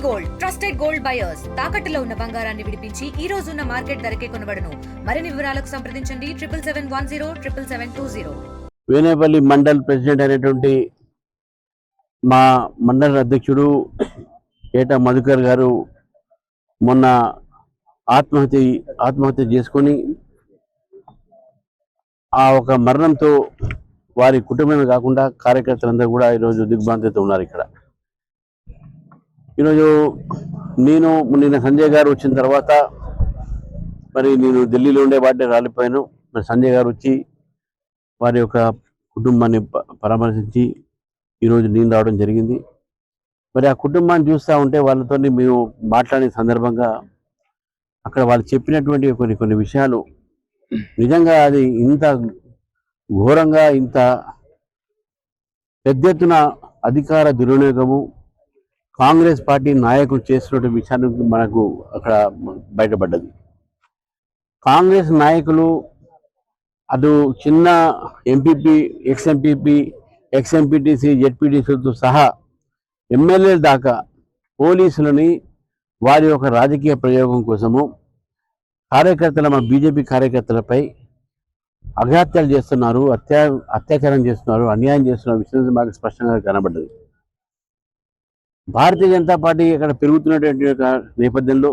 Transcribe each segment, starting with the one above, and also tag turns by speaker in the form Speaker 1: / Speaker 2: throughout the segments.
Speaker 1: Gold trusted gold buyers తాకట్టులో ఉన్న బంగారాన్ని విడిపించి ఈ రోజు ఉన్న మార్కెట్ ధరకే కొనబడును. మరిన్ని వివరాలకు సంప్రదించండి 77107720.
Speaker 2: వేనేపల్లి మండల్ ప్రెసిడెంట్ అయినటువంటి మా మండల అధ్యక్షుడు ఏటా మధుకర్ గారు మొన్న ఆత్మహత్య చేసుకొని ఆ ఒక మరణంతో వారి కుటుంబమే కాకుండా కార్యకర్తలందరూ కూడా ఈరోజు దిగ్భ్రాంతితో ఉన్నారు. ఈరోజు నిన్న సంజయ్ గారు వచ్చిన తర్వాత మరి నేను ఢిల్లీలో ఉండేవాడిని రాలిపోయాను. మరి సంజయ్ గారు వచ్చి వారి యొక్క కుటుంబాన్ని పరామర్శించి ఈరోజు నేను రావడం జరిగింది. మరి ఆ కుటుంబాన్ని చూస్తూ ఉంటే వాళ్ళతో మేము మాట్లాడిన సందర్భంగా అక్కడ వాళ్ళు చెప్పినటువంటి కొన్ని విషయాలు నిజంగా అది ఇంత ఘోరంగా ఇంత పెద్ద ఎత్తున అధికార దుర్వినియోగము కాంగ్రెస్ పార్టీ నాయకులు చేస్తున్న విషయాన్ని మనకు అక్కడ బయటపడ్డది. కాంగ్రెస్ నాయకులు అటు చిన్న ఎంపీపీ, ఎక్స్ఎంపీపీ, ఎక్స్ఎంపీటీసీ, జెడ్పీటీసీలతో సహా ఎమ్మెల్యేల దాకా పోలీసులని వారి యొక్క రాజకీయ ప్రయోగం కోసము మా బీజేపీ కార్యకర్తలపై అఘాత్యాలు చేస్తున్నారు, అత్యాచారం చేస్తున్నారు, అన్యాయం చేస్తున్న విషయం మాకు స్పష్టంగా కనబడ్డది. భారతీయ జనతా పార్టీ ఇక్కడ పెరుగుతున్నటువంటి నేపథ్యంలో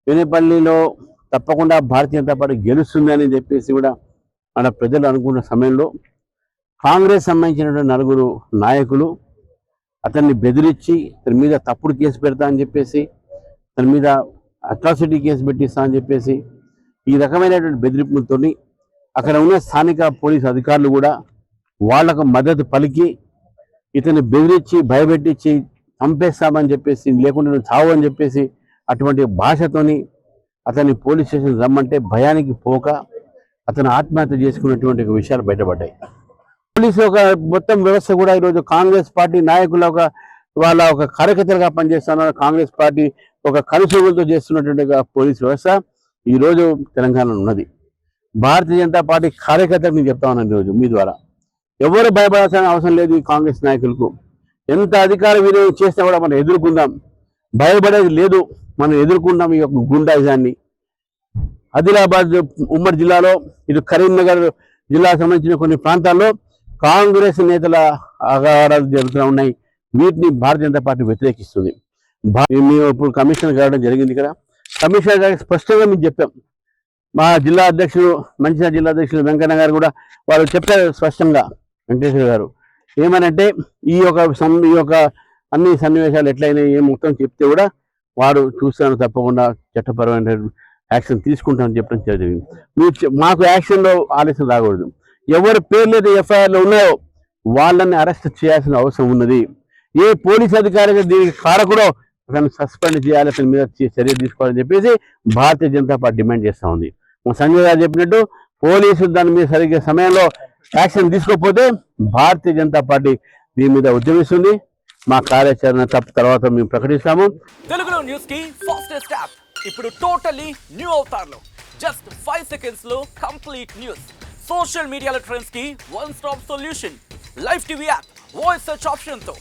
Speaker 2: వేనేపల్లిలో తప్పకుండా భారతీయ జనతా పార్టీ గెలుస్తుంది అని చెప్పేసి కూడా మన ప్రజలు అనుకున్న సమయంలో కాంగ్రెస్ సంబంధించినటువంటి 4 నాయకులు అతన్ని బెదిరించి అతని మీద తప్పుడు కేసు పెడతా అని చెప్పేసి, అతని మీద అట్రాసిటీ కేసు పెట్టిస్తా అని చెప్పేసి ఈ రకమైనటువంటి బెదిరింపులతో అక్కడ ఉన్న స్థానిక పోలీసు అధికారులు కూడా వాళ్లకు మద్దతు పలికి ఇతన్ని బెదిరించి భయపెట్టించి చంపేస్తామని చెప్పేసి, లేకుంటే నువ్వు చావు అని చెప్పేసి అటువంటి భాషతోని అతన్ని పోలీస్ స్టేషన్ రమ్మంటే భయానికి పోక అతను ఆత్మహత్య చేసుకున్నటువంటి విషయాలు బయటపడ్డాయి. పోలీసు ఒక మొత్తం వ్యవస్థ కూడా ఈరోజు కాంగ్రెస్ పార్టీ నాయకుల వాళ్ళ ఒక కార్యకర్తలుగా పనిచేస్తున్నారు. కాంగ్రెస్ పార్టీ ఒక కనుసూగులతో చేస్తున్నటువంటి పోలీస్ వ్యవస్థ ఈరోజు తెలంగాణలో ఉన్నది. భారతీయ జనతా పార్టీ కార్యకర్తలకు నేను చెప్తా ఉన్నాను ఈరోజు మీ ద్వారా, ఎవరు భయపడాల్సిన అవసరం లేదు. ఈ కాంగ్రెస్ నాయకులకు ఎంత అధికార వినియోగం చేసినా కూడా మనం ఎదుర్కొందాం, భయపడేది లేదు. మనం ఎదుర్కొంటాం ఈ యొక్క గుండాయిజాన్ని. ఆదిలాబాద్ ఉమ్మడి జిల్లాలో, ఇటు కరీంనగర్ జిల్లాకు సంబంధించిన కొన్ని ప్రాంతాల్లో కాంగ్రెస్ నేతల అగారాలు జరుగుతూ ఉన్నాయి. వీటిని భారతీయ జనతా పార్టీ వ్యతిరేకిస్తుంది. మేము ఇప్పుడు కమిషనర్ కావడం జరిగింది. ఇక్కడ కమిషనర్ గారికి స్పష్టంగా మేము చెప్పాం. మా జిల్లా అధ్యక్షుడు, మంచిర్యాల జిల్లా అధ్యక్షుడు వెంకన్న గారు కూడా వాళ్ళు చెప్పారు స్పష్టంగా. వెంకటేశ్వర గారు ఏమనంటే ఈ యొక్క అన్ని సన్నివేశాలు ఎట్లయినా ఏం మొత్తం చెప్తే కూడా వారు చూస్తాను, తప్పకుండా చట్టపరమైన యాక్షన్ తీసుకుంటామని చెప్పడం జరిగింది. మాకు యాక్షన్లో ఆలస్యం రాకూడదు. ఎవరి పేర్లు అయితే ఎఫ్ఐఆర్లో ఉన్నాయో వాళ్ళని అరెస్ట్ చేయాల్సిన అవసరం ఉన్నది. ఏ పోలీస్ అధికారిగా దీనికి కారకుడో అతను సస్పెండ్ చేయాలి, అతని మీద చర్య తీసుకోవాలని చెప్పేసి భారతీయ జనతా పార్టీ డిమాండ్ చేస్తూ ఉంది. సంజయ్ గారు చెప్పినట్టు పోలీసులు దాని మీద సరిగ్గా సమయంలో యాక్షన్ తీసుకోకపోతే భారతీయ జనతా పార్టీ దీని మీద ఉద్యమిస్తుంది. మా కార్యాచరణ తర్వాత మేము ప్రకటిస్తాము.
Speaker 3: తెలుగులో న్యూస్ కి ఫాస్టెస్ట్ యాప్ ఇప్పుడు టోటల్లీ న్యూ అవతార్లో జస్ట్ 5 seconds లో కంప్లీట్ న్యూస్. సోషల్ మీడియాలో ట్రెండ్స్ కి one stop solution. Live TV app voice search option తో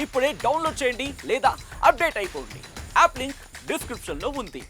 Speaker 3: ఇప్పుడే డౌన్లోడ్ చేయండి లేదా అప్డేట్ అయిపోండి. యాప్ లింక్ డిస్క్రిప్షన్ లో ఉంది.